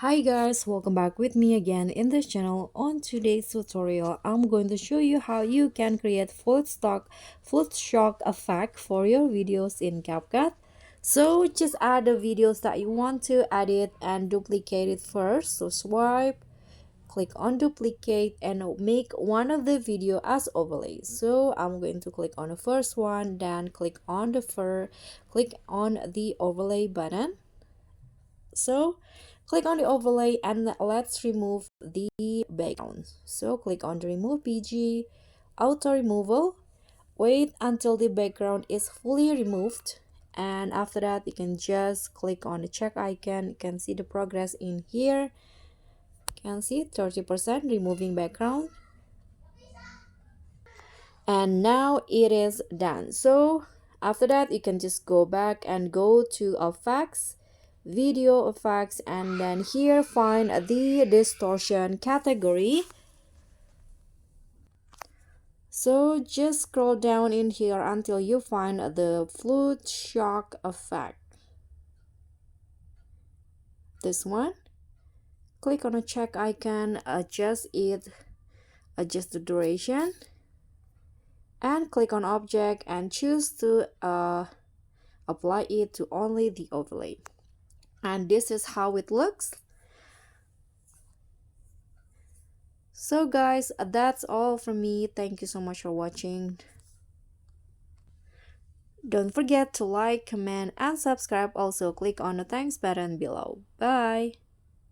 Hi guys, welcome back with me again in this channel. On today's tutorial, I'm going to show you how you can create foot shock effect for your videos in CapCut. So just add the videos that you want to edit and duplicate it first. So swipe, click on duplicate and make one of the video as overlay. So I'm going to click on the first one, then click on the overlay button. So click on the overlay and let's remove the background. So click on the remove pg auto removal. Wait until the background is fully removed, and after that you can just click on the check icon. You can see the progress in here. You can see 30% removing background, and now it is done. So after that you can just go back and go to effects, video effects, and then here find the distortion category. So just scroll down in here until you find the flute shock effect, this one. Click on a check icon, adjust it, adjust the duration, and click on object and choose to apply it to only the overlay. And this is how it looks. So guys, that's all from me. Thank you so much for watching. Don't forget to like, comment, and subscribe. Also click on the thanks button below. Bye.